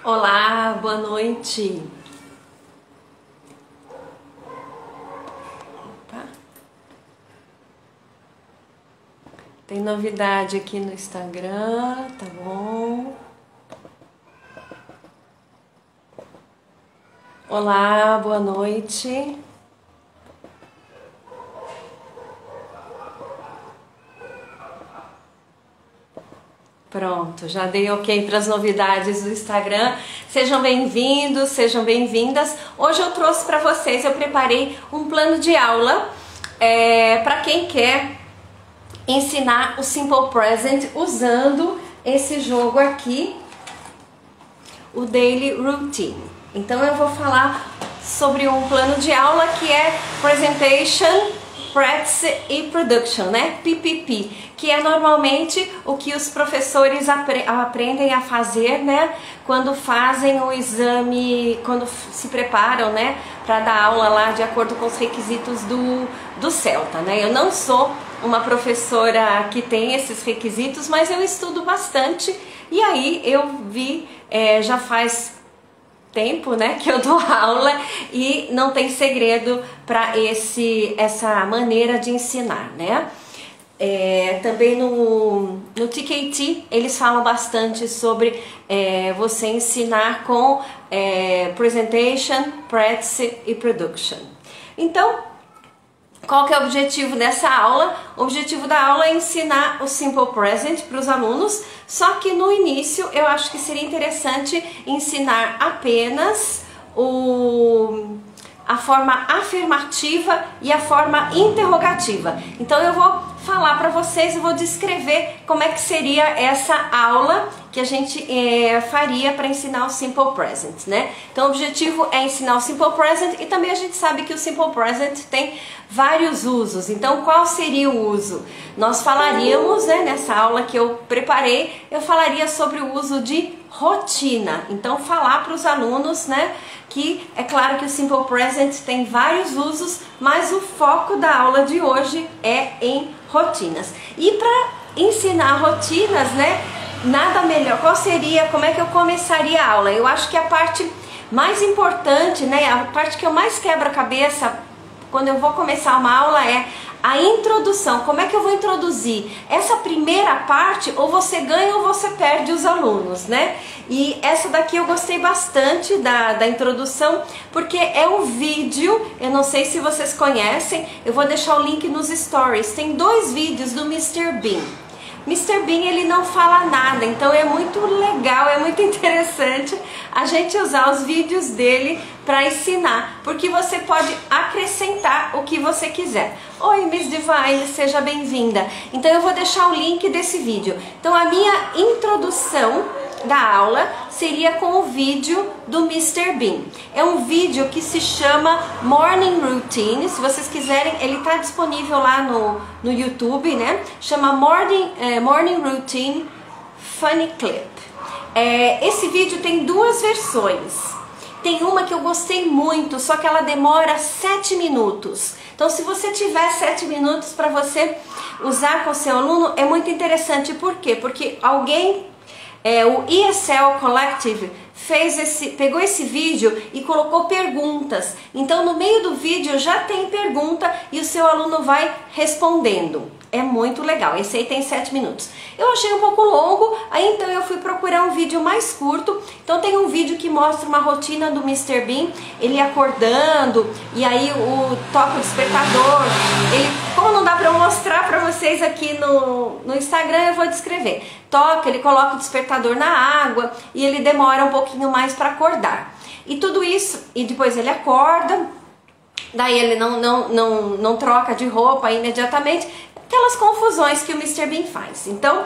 Olá, boa noite. Opa. Tem novidade aqui no Instagram, tá bom? Olá, boa noite. Pronto, já dei ok para as novidades do Instagram. Sejam bem-vindos, sejam bem-vindas. Hoje eu trouxe para vocês, eu preparei um plano de aula para quem quer ensinar o Simple Present usando esse jogo aqui, o Daily Routine. Então eu vou falar sobre um plano de aula que é Presentation, Practice e Production, né? PPP, que é normalmente o que os professores aprendem a fazer, né? Quando fazem o exame, quando se preparam, né? Para dar aula lá de acordo com os requisitos do CELTA, né? Eu não sou uma professora que tem esses requisitos, mas eu estudo bastante e aí eu vi, já faz tempo, né, que eu dou aula e não tem segredo para essa maneira de ensinar, né? Também no TKT eles falam bastante sobre você ensinar com Presentation, Practice e Production. Então, qual que é o objetivo dessa aula? O objetivo da aula é ensinar o Simple Present para os alunos, só que no início eu acho que seria interessante ensinar apenas a forma afirmativa e a forma interrogativa. Então eu vou falar para vocês, eu vou descrever como é que seria essa aula que a gente faria para ensinar o Simple Present, né? Então o objetivo é ensinar o Simple Present e também a gente sabe que o Simple Present tem vários usos. Então qual seria o uso? Nós falaríamos, né, nessa aula que eu preparei, eu falaria sobre o uso de rotina. Então falar para os alunos, né, que é claro que o Simple Present tem vários usos, mas o foco da aula de hoje é em rotinas. E para ensinar rotinas, né, nada melhor. Como é que eu começaria a aula? Eu acho que a parte mais importante, né, a parte que eu mais quebro a cabeça quando eu vou começar uma aula é a introdução. Como é que eu vou introduzir? Essa primeira parte, ou você ganha ou você perde os alunos, né? E essa daqui eu gostei bastante da introdução, porque é um vídeo, eu não sei se vocês conhecem, eu vou deixar o link nos stories. Tem 2 vídeos do Mr. Bean. Mr. Bean, ele não fala nada, então é muito legal, é muito interessante a gente usar os vídeos dele para ensinar, porque você pode acrescentar o que você quiser. Oi, Miss Divine, seja bem-vinda. Então eu vou deixar o link desse vídeo. Então a minha introdução da aula seria com o vídeo do Mr. Bean. É um vídeo que se chama Morning Routine. Se vocês quiserem, ele está disponível lá no YouTube, né? Chama Morning Routine Funny Clip. Esse vídeo tem 2 versões. Tem uma que eu gostei muito, só que ela demora 7 minutos. Então, se você tiver 7 minutos para você usar com o seu aluno, é muito interessante. Por quê? Porque alguém, o ESL Collective, pegou esse vídeo e colocou perguntas. Então, no meio do vídeo já tem pergunta e o seu aluno vai respondendo. É muito legal. Esse aí tem 7 minutos. Eu achei um pouco longo, aí então eu fui procurar um vídeo mais curto. Então tem um vídeo que mostra uma rotina do Mr. Bean, ele acordando, e aí toca o despertador. Como não dá pra eu mostrar pra vocês aqui no Instagram, eu vou descrever. Toca, ele coloca o despertador na água e ele demora um pouquinho mais para acordar. E tudo isso, e depois ele acorda, daí ele não troca de roupa imediatamente. Aquelas confusões que o Mr. Bean faz. Então,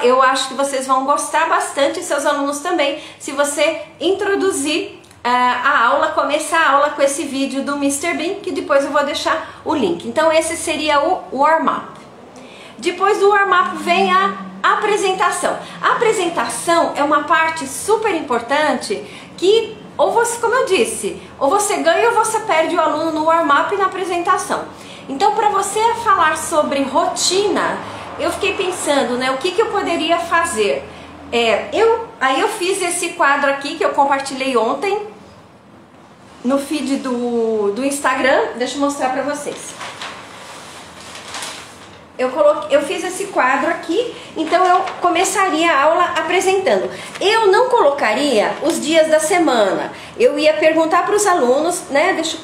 eu acho que vocês vão gostar bastante, seus alunos também, se você introduzir a aula, começar a aula com esse vídeo do Mr. Bean, que depois eu vou deixar o link. Então, esse seria o warm-up. Depois do warm-up vem a apresentação. A apresentação é uma parte super importante que, ou você, como eu disse, ou você ganha ou você perde o aluno no warm-up e na apresentação. Então, para você falar sobre rotina, eu fiquei pensando, né, o que eu poderia fazer? Aí eu fiz esse quadro aqui que eu compartilhei ontem no feed do Instagram. Deixa eu mostrar pra vocês. Eu fiz esse quadro aqui, então eu começaria a aula apresentando. Eu não colocaria os dias da semana. Eu ia perguntar para os alunos, né? Deixa eu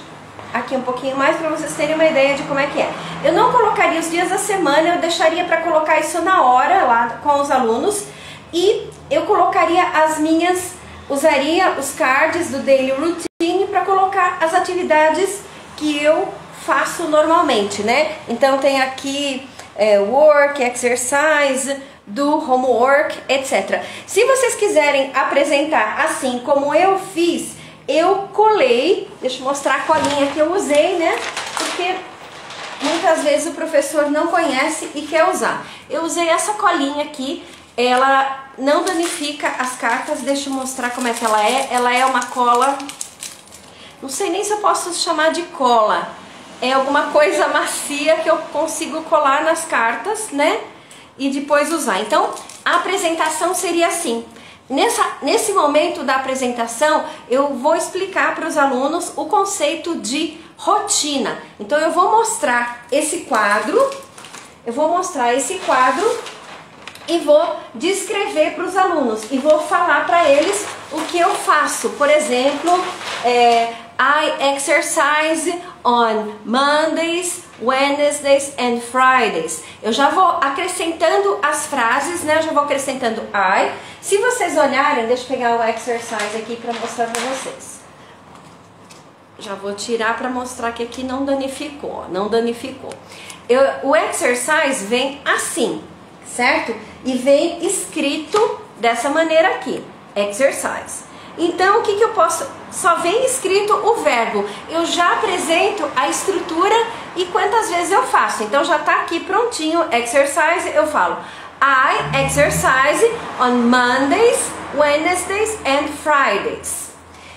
aqui um pouquinho mais para vocês terem uma ideia de como é que é. Eu não colocaria os dias da semana, eu deixaria para colocar isso na hora lá com os alunos. E eu colocaria usaria os cards do Daily Routine para colocar as atividades que eu faço normalmente, né? Então tem aqui work, exercise, do homework, etc. Se vocês quiserem apresentar assim como eu fiz, eu colei, deixa eu mostrar a colinha que eu usei, né? Porque muitas vezes o professor não conhece e quer usar. Eu usei essa colinha aqui, ela não danifica as cartas, deixa eu mostrar como é que ela é. Ela é uma cola, não sei nem se eu posso chamar de cola. É alguma coisa macia que eu consigo colar nas cartas, né? E depois usar. Então, a apresentação seria assim. Nesse momento da apresentação, eu vou explicar para os alunos o conceito de rotina. Então, eu vou mostrar esse quadro. E vou descrever para os alunos. E vou falar para eles o que eu faço. Por exemplo, I exercise on Mondays, Wednesdays and Fridays. Eu já vou acrescentando as frases, né? Eu já vou acrescentando I. Se vocês olharem, deixa eu pegar o exercise aqui para mostrar para vocês. Já vou tirar para mostrar que aqui não danificou, o exercise vem assim, certo? E vem escrito dessa maneira aqui, exercise. Então, o que eu posso... Só vem escrito o verbo. Eu já apresento a estrutura e quantas vezes eu faço. Então, já está aqui prontinho, exercise, eu falo I exercise on Mondays, Wednesdays and Fridays.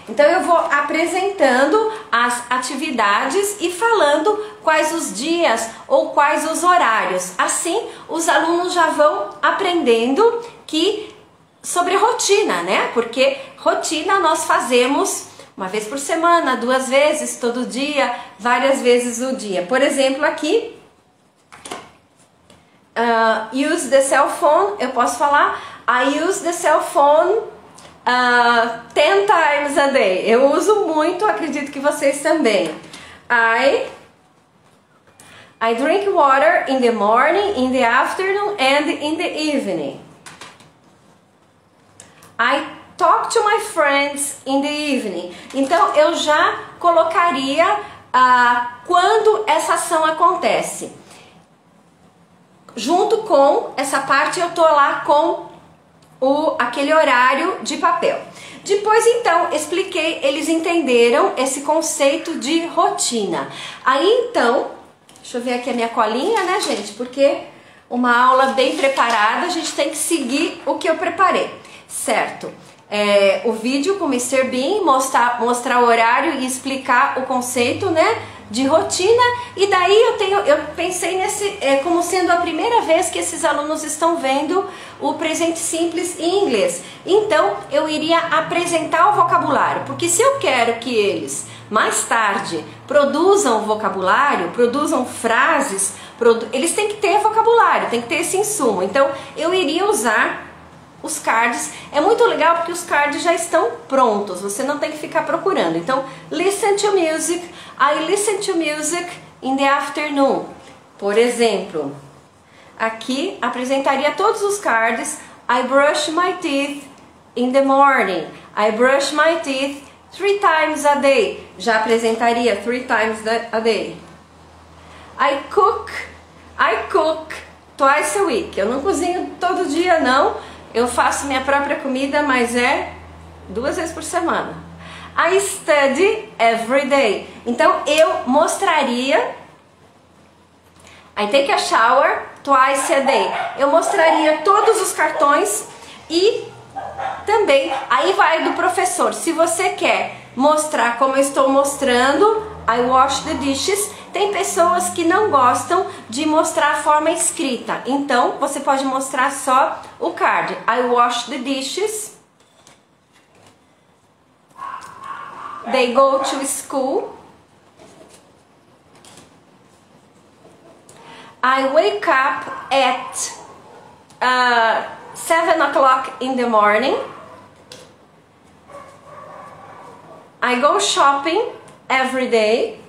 Então, eu vou apresentando as atividades e falando quais os dias ou quais os horários. Assim, os alunos já vão aprendendo sobre rotina, né? Porque rotina nós fazemos uma vez por semana, 2 vezes, todo dia, várias vezes no dia. Por exemplo, aqui, use the cell phone, eu posso falar I use the cell phone 10 times a day. Eu uso muito, acredito que vocês também. I drink water in the morning, in the afternoon and in the evening. I talk to my friends in the evening. Então, eu já colocaria quando essa ação acontece. Junto com essa parte, eu tô lá com aquele horário de papel. Depois, então, expliquei, eles entenderam esse conceito de rotina. Aí, então, deixa eu ver aqui a minha colinha, né, gente? Porque uma aula bem preparada, a gente tem que seguir o que eu preparei. Certo, o vídeo com o Mr. Bean, mostrar o horário e explicar o conceito, né, de rotina. E daí eu pensei nesse como sendo a primeira vez que esses alunos estão vendo o presente simples em inglês. Então eu iria apresentar o vocabulário, porque se eu quero que eles mais tarde produzam vocabulário, produzam frases, eles têm que ter vocabulário, tem que ter esse insumo. Então eu iria usar os cards. É muito legal porque os cards já estão prontos, você não tem que ficar procurando. Então, listen to music. I listen to music in the afternoon. Por exemplo, aqui apresentaria todos os cards. I brush my teeth in the morning. I brush my teeth 3 times a day. Já apresentaria 3 times a day. I cook twice a week. Eu não cozinho todo dia, não. Eu faço minha própria comida, mas 2 vezes por semana. I study every day. Então eu mostraria. I take a shower twice a day. Eu mostraria todos os cartões e também, aí vai do professor. Se você quer mostrar como eu estou mostrando, I wash the dishes. Tem pessoas que não gostam de mostrar a forma escrita. Então, você pode mostrar só o card. I wash the dishes. They go to school. I wake up at 7 o'clock in the morning. I go shopping every day.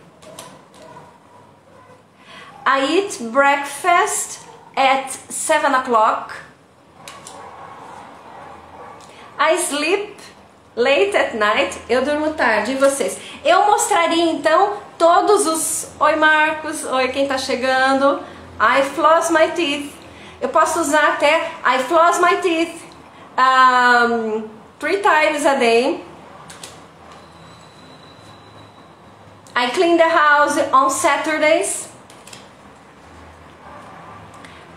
I eat breakfast at 7 o'clock. I sleep late at night. Eu durmo tarde. E vocês? Eu mostraria então todos os... Oi, Marcos. Oi, quem tá chegando. I floss my teeth. Eu posso usar até I floss my teeth 3 times a day. I clean the house on Saturdays.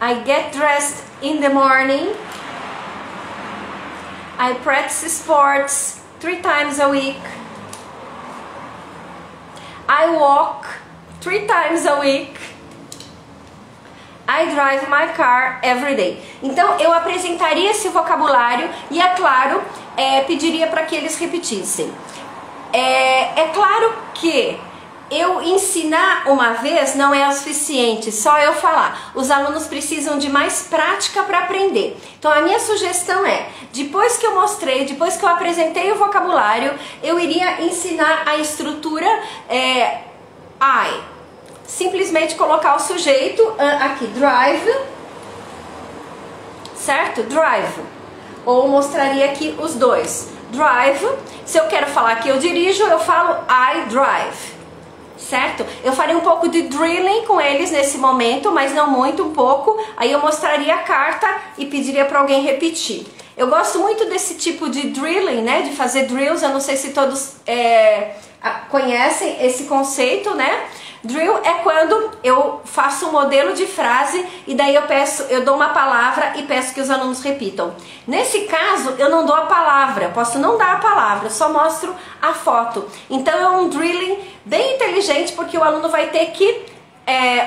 I get dressed in the morning. I practice sports 3 times a week. I walk 3 times a week. I drive my car every day. Então eu apresentaria esse vocabulário e, é claro, pediria para que eles repetissem. É claro que eu ensinar uma vez não é o suficiente, só eu falar. Os alunos precisam de mais prática para aprender. Então a minha sugestão é, depois que eu mostrei, depois que eu apresentei o vocabulário, eu iria ensinar a estrutura I. Simplesmente colocar o sujeito aqui, drive, certo? Drive. Ou mostraria aqui os dois. Drive, se eu quero falar que eu dirijo, eu falo I drive, certo? Eu faria um pouco de drilling com eles nesse momento, mas não muito, um pouco. Aí eu mostraria a carta e pediria para alguém repetir. Eu gosto muito desse tipo de drilling, né? De fazer drills, eu não sei se todos conhecem esse conceito, né? Drill é quando eu faço um modelo de frase e daí eu dou uma palavra e peço que os alunos repitam. Nesse caso, eu não dou a palavra, posso não dar a palavra, eu só mostro a foto. Então é um drilling bem inteligente, porque o aluno vai ter que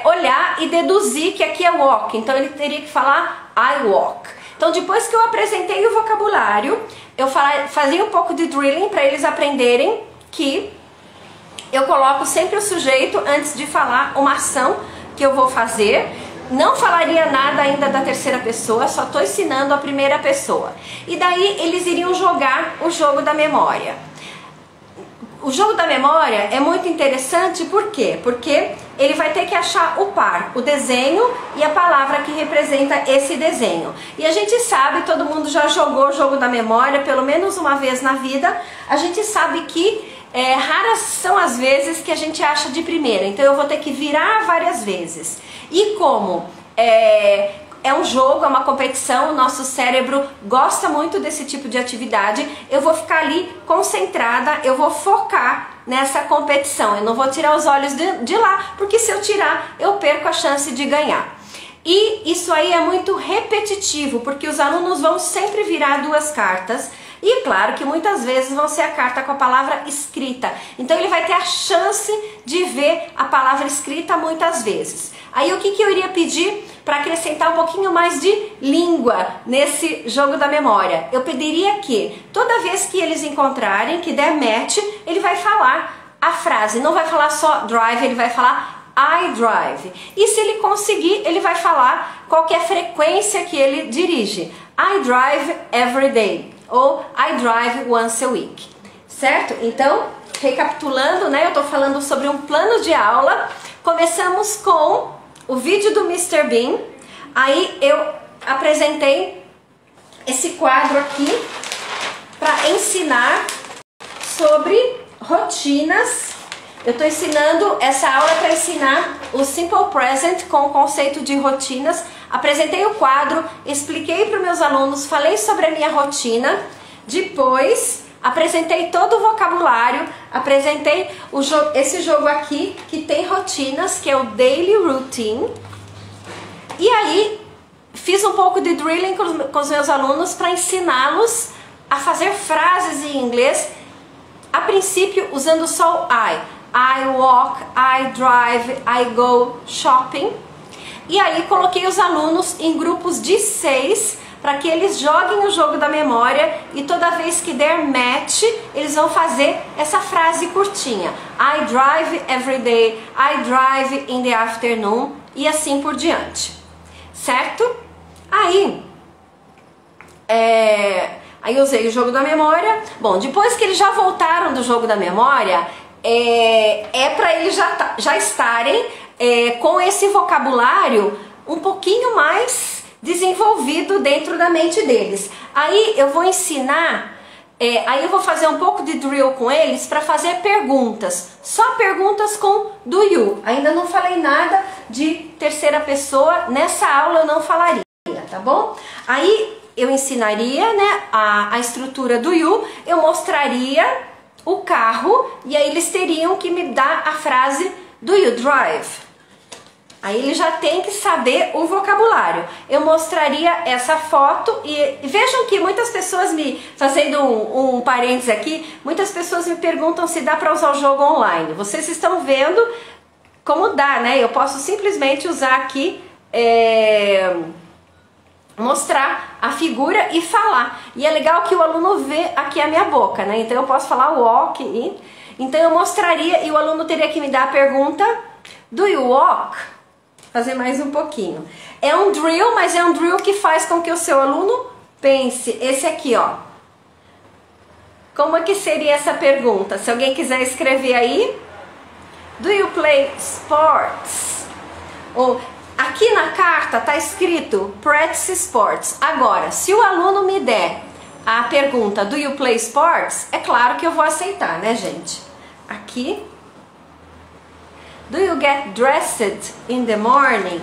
olhar e deduzir que aqui é walk. Então ele teria que falar I walk. Então depois que eu apresentei o vocabulário, eu fazia um pouco de drilling para eles aprenderem que eu coloco sempre o sujeito antes de falar uma ação que eu vou fazer. Não falaria nada ainda da terceira pessoa, só estou ensinando a primeira pessoa. E daí eles iriam jogar o jogo da memória. O jogo da memória é muito interessante, por quê? Porque ele vai ter que achar o par, o desenho e a palavra que representa esse desenho. E a gente sabe, todo mundo já jogou o jogo da memória pelo menos uma vez na vida, a gente sabe que raras são as vezes que a gente acha de primeira, então eu vou ter que virar várias vezes. E como é um jogo, é uma competição, o nosso cérebro gosta muito desse tipo de atividade, eu vou ficar ali concentrada, eu vou focar nessa competição, eu não vou tirar os olhos de lá, porque se eu tirar, eu perco a chance de ganhar. E isso aí é muito repetitivo, porque os alunos vão sempre virar 2 cartas, e claro que muitas vezes vão ser a carta com a palavra escrita. Então ele vai ter a chance de ver a palavra escrita muitas vezes. Aí o que eu iria pedir para acrescentar um pouquinho mais de língua nesse jogo da memória? Eu pediria que toda vez que eles encontrarem, que der match, ele vai falar a frase. Não vai falar só drive, ele vai falar I drive. E se ele conseguir, ele vai falar qual que é a frequência que ele dirige. I drive every day. Ou I drive once a week, certo? Então, recapitulando, né? Eu tô falando sobre um plano de aula. Começamos com o vídeo do Mr. Bean. Aí eu apresentei esse quadro aqui para ensinar sobre rotinas. Eu tô ensinando essa aula para ensinar o Simple Present com o conceito de rotinas. Apresentei o quadro, expliquei para os meus alunos, falei sobre a minha rotina. Depois, apresentei todo o vocabulário, apresentei esse jogo aqui, que tem rotinas, que é o Daily Routine. E aí, fiz um pouco de drilling com os meus alunos para ensiná-los a fazer frases em inglês, a princípio usando só o I. I walk, I drive, I go shopping. E aí coloquei os alunos em grupos de 6 para que eles joguem o jogo da memória e toda vez que der match, eles vão fazer essa frase curtinha. I drive every day, I drive in the afternoon e assim por diante. Certo? Aí eu usei o jogo da memória. Bom, depois que eles já voltaram do jogo da memória, para eles já estarem com esse vocabulário um pouquinho mais desenvolvido dentro da mente deles. Aí eu vou ensinar, aí eu vou fazer um pouco de drill com eles para fazer perguntas, só perguntas com do you. Ainda não falei nada de terceira pessoa, nessa aula eu não falaria, tá bom? Aí eu ensinaria, né, a estrutura do you, eu mostraria o carro e aí eles teriam que me dar a frase do you drive. Aí ele já tem que saber o vocabulário. Eu mostraria essa foto e vejam que muitas pessoas fazendo um parênteses aqui, muitas pessoas me perguntam se dá para usar o jogo online. Vocês estão vendo como dá, né? Eu posso simplesmente usar aqui, mostrar a figura e falar. E é legal que o aluno vê aqui a minha boca, né? Então eu posso falar walk, então eu mostraria e o aluno teria que me dar a pergunta, do you walk? Fazer mais um pouquinho. É um drill, mas é um drill que faz com que o seu aluno pense. Esse aqui, ó. Como é que seria essa pergunta? Se alguém quiser escrever aí. Do you play sports? Ou aqui na carta tá escrito practice sports. Agora, se o aluno me der a pergunta do you play sports, é claro que eu vou aceitar, né, gente? Aqui. Do you get dressed in the morning?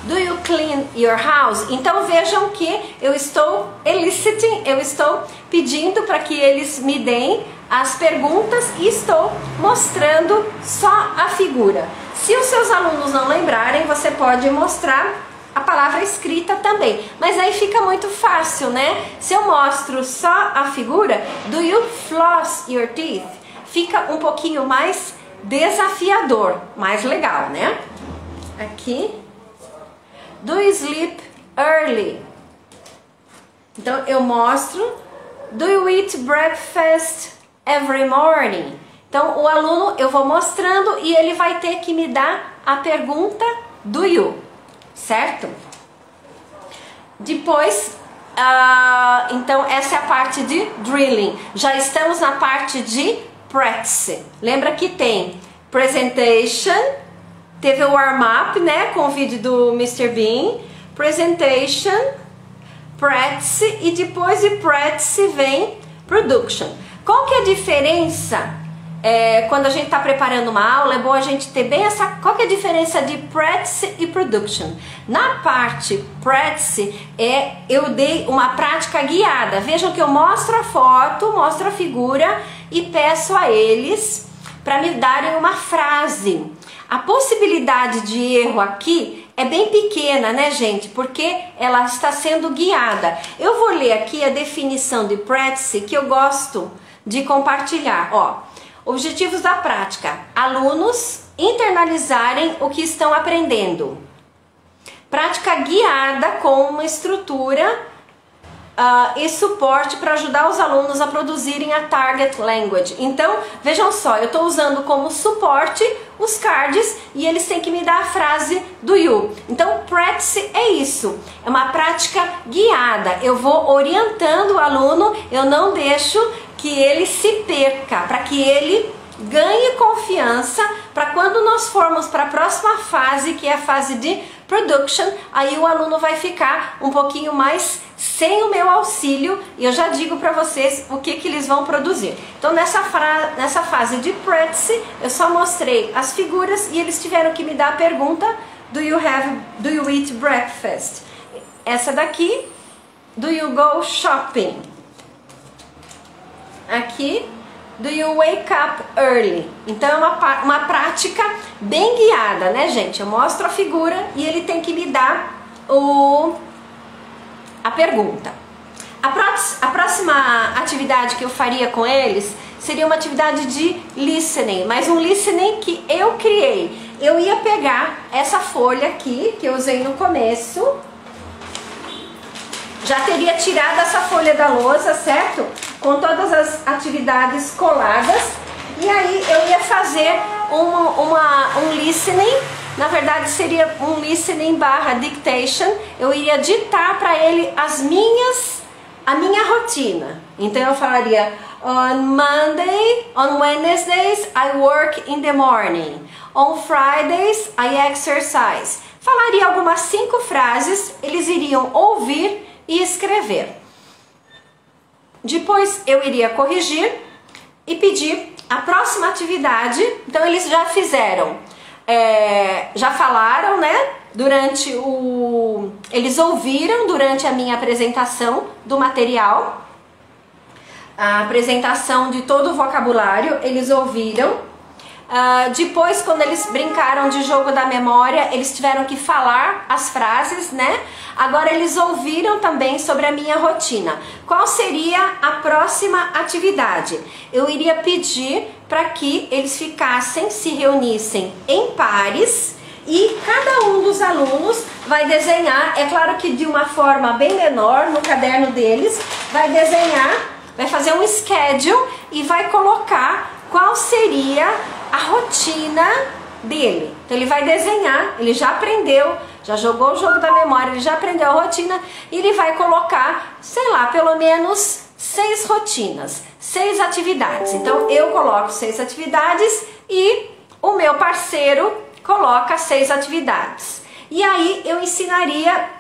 Do you clean your house? Então vejam que eu estou eliciting, eu estou pedindo para que eles me deem as perguntas e estou mostrando só a figura. Se os seus alunos não lembrarem, você pode mostrar a palavra escrita também. Mas aí fica muito fácil, né? Se eu mostro só a figura, do you floss your teeth? Fica um pouquinho mais desafiador, mais legal, né? Aqui. Do you sleep early? Então eu mostro. Do you eat breakfast every morning? Então o aluno, eu vou mostrando e ele vai ter que me dar a pergunta do you, certo? Depois, então essa é a parte de drilling. Já estamos na parte de practice. Lembra que tem presentation, teve o warm-up, né, com o vídeo do Mr. Bean, presentation, practice e depois de practice vem production. Qual que é a diferença? Quando a gente está preparando uma aula, é bom a gente ter bem essa... Qual que é a diferença de practice e production? Na parte practice, eu dei uma prática guiada. Vejam que eu mostro a foto, mostro a figura e peço a eles para me darem uma frase. A possibilidade de erro aqui é bem pequena, né, gente? Porque ela está sendo guiada. Eu vou ler aqui a definição de practice que eu gosto de compartilhar. Ó, objetivos da prática: alunos internalizarem o que estão aprendendo. Prática guiada com uma estrutura e suporte para ajudar os alunos a produzirem a target language. Então, vejam só, eu estou usando como suporte os cards e eles têm que me dar a frase do you. Então, practice é isso, é uma prática guiada. Eu vou orientando o aluno, eu não deixo que ele se perca, para que ele ganhe confiança, para quando nós formos para a próxima fase, que é a fase de production, aí o aluno vai ficar um pouquinho mais sem o meu auxílio e eu já digo para vocês o que eles vão produzir. Então nessa fase de practice eu só mostrei as figuras e eles tiveram que me dar a pergunta: do you eat breakfast? Essa daqui, do you go shopping? Aqui, do you wake up early? Então é uma prática bem guiada, né, gente? Eu mostro a figura e ele tem que me dar a pergunta. A próxima atividade que eu faria com eles seria uma atividade de listening, mas um listening que eu criei. eu ia pegar essa folha aqui, que eu usei no começo, já teria tirado essa folha da lousa, certo? Com todas as atividades coladas, e aí eu ia fazer um listening. Na verdade seria um listening barra dictation. Eu iria ditar para ele a minha rotina. Então eu falaria: on Wednesdays I work in the morning. On Fridays I exercise. Falaria algumas 5 frases, eles iriam ouvir e escrever. Depois eu iria corrigir e pedir a próxima atividade. Então eles já fizeram, já falaram, né? Eles ouviram durante a minha apresentação do material, a apresentação de todo o vocabulário, eles ouviram. Depois, quando eles brincaram de jogo da memória, eles tiveram que falar as frases, né? Agora eles ouviram também sobre a minha rotina. Qual seria a próxima atividade? Eu iria pedir para que eles se reunissem em pares, e cada um dos alunos vai desenhar, é claro que de uma forma bem menor, no caderno deles, vai desenhar, vai fazer um schedule e vai colocar qual seria a rotina dele. Então ele vai desenhar, ele já aprendeu, já jogou o jogo da memória, ele já aprendeu a rotina, e ele vai colocar, sei lá, pelo menos 6 rotinas, 6 atividades. Então eu coloco 6 atividades e o meu parceiro coloca 6 atividades. E aí eu ensinaria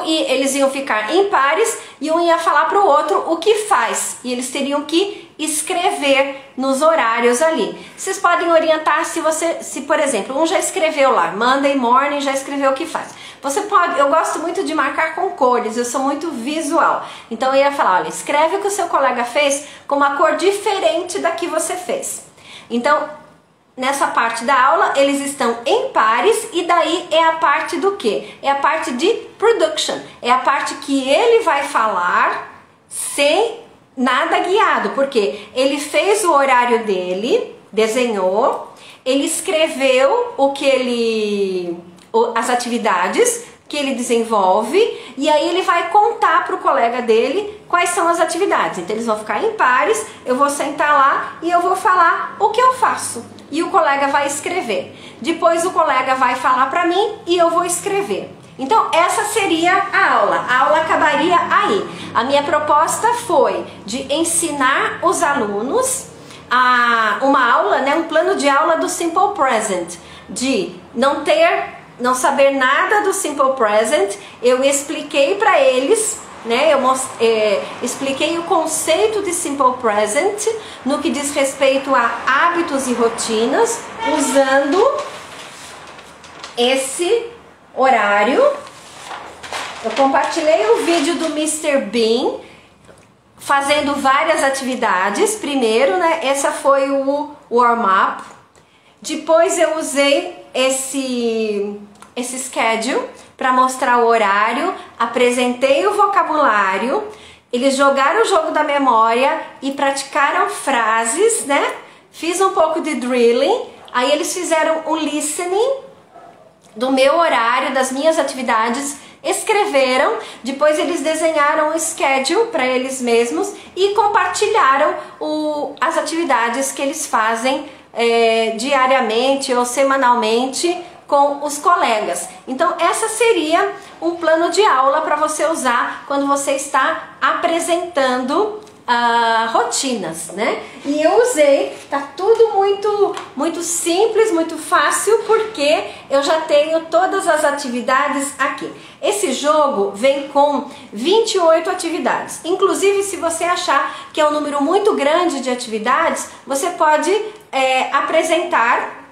e eles iam ficar em pares, e um ia falar para o outro o que faz, e eles teriam que escrever nos horários ali. Vocês podem orientar se por exemplo, um já escreveu lá, Monday morning, já escreveu o que faz. Você pode, eu gosto muito de marcar com cores, eu sou muito visual. Então eu ia falar: olha, escreve o que o seu colega fez com uma cor diferente da que você fez. Então, nessa parte da aula, eles estão em pares, e daí é a parte do quê? É a parte de production. É a parte que ele vai falar sem nada guiado, porque ele fez o horário dele, desenhou, ele escreveu as atividades que ele desenvolve, e aí ele vai contar para o colega dele quais são as atividades. Então eles vão ficar em pares, eu vou sentar lá e eu vou falar o que eu faço, e o colega vai escrever. Depois o colega vai falar para mim e eu vou escrever. Então essa seria a aula. A aula acabaria aí. A minha proposta foi de ensinar os alunos uma aula, né, um plano de aula do Simple Present, de não saber nada do Simple Present. Eu expliquei para eles, né, expliquei o conceito de Simple Present no que diz respeito a hábitos e rotinas, usando esse horário. Eu compartilhei o vídeo do Mr. Bean fazendo várias atividades. Primeiro, né, essa foi o warm-up. Depois eu usei esse schedule para mostrar o horário, apresentei o vocabulário, eles jogaram o jogo da memória e praticaram frases, né? Fiz um pouco de drilling, aí eles fizeram o listening do meu horário, das minhas atividades, escreveram, depois eles desenharam o schedule para eles mesmos e compartilharam as atividades que eles fazem diariamente ou semanalmente com os colegas. Então essa seria um plano de aula para você usar quando você está apresentando rotinas, né? E eu usei, tá tudo muito simples, muito fácil, porque eu já tenho todas as atividades aqui. Esse jogo vem com 28 atividades. Inclusive, se você achar que é um número muito grande de atividades, você pode apresentar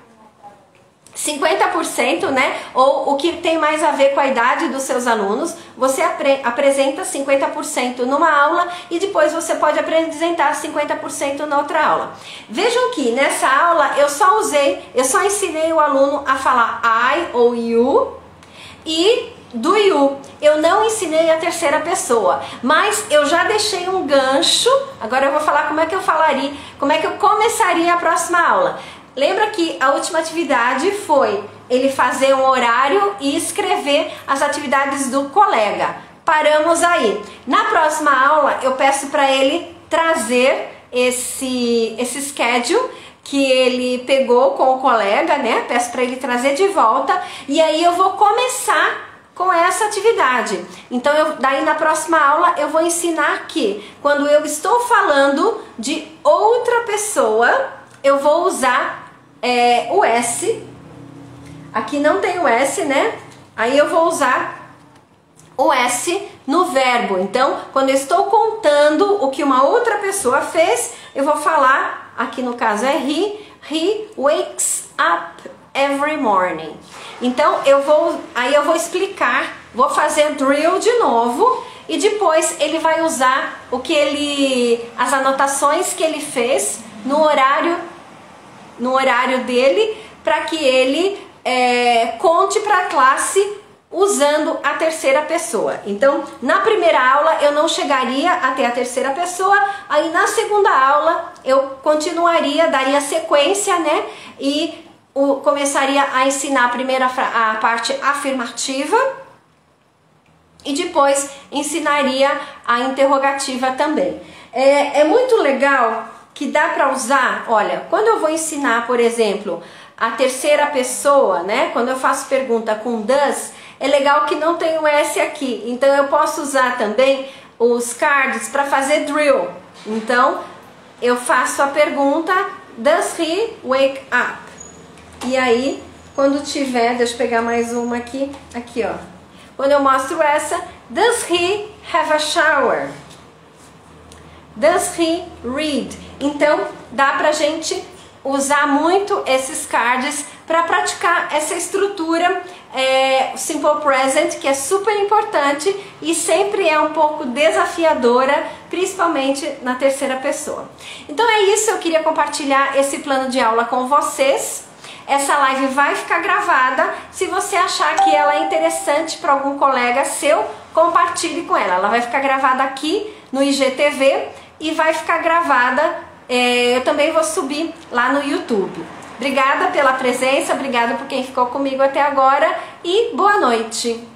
50%, né? Ou o que tem mais a ver com a idade dos seus alunos, você apresenta 50% numa aula e depois você pode apresentar 50% na outra aula. Vejam que nessa aula eu só ensinei o aluno a falar I ou you e do you. Eu não ensinei a terceira pessoa, mas eu já deixei um gancho. Agora eu vou falar como é que eu falaria, como é que eu começaria a próxima aula. Lembra que a última atividade foi ele fazer um horário e escrever as atividades do colega. Paramos aí. Na próxima aula eu peço para ele trazer esse schedule que ele pegou com o colega, né? Peço para ele trazer de volta e aí eu vou começar com essa atividade. Então, daí na próxima aula eu vou ensinar que quando eu estou falando de outra pessoa, eu vou usar o S. Aqui não tem o S, né? Aí eu vou usar o S no verbo. Então, quando eu estou contando o que uma outra pessoa fez, eu vou falar, aqui no caso é he wakes up every morning. Então, aí eu vou explicar, vou fazer drill de novo e depois ele vai usar as anotações que ele fez no horário dele, para que ele conte para a classe usando a terceira pessoa. Então, na primeira aula eu não chegaria até a terceira pessoa, aí na segunda aula eu continuaria, daria sequência, né? E começaria a ensinar primeiro a parte afirmativa e depois ensinaria a interrogativa também. É muito legal que dá para usar, olha, quando eu vou ensinar, por exemplo, a terceira pessoa, né? Quando eu faço pergunta com does, é legal que não tem o S aqui. Então eu posso usar também os cards para fazer drill. Então eu faço a pergunta, does he wake up? E aí, quando tiver, deixa eu pegar mais uma aqui, ó. Quando eu mostro essa, does he have a shower? Does he read? Então, dá pra gente usar muito esses cards para praticar essa estrutura simple present, que é super importante e sempre é um pouco desafiadora, principalmente na terceira pessoa. Então é isso, eu queria compartilhar esse plano de aula com vocês. Essa live vai ficar gravada. Se você achar que ela é interessante para algum colega seu, compartilhe com ela. Ela vai ficar gravada aqui no IGTV e vai ficar gravada, eu também vou subir lá no YouTube. Obrigada pela presença, obrigada por quem ficou comigo até agora e boa noite!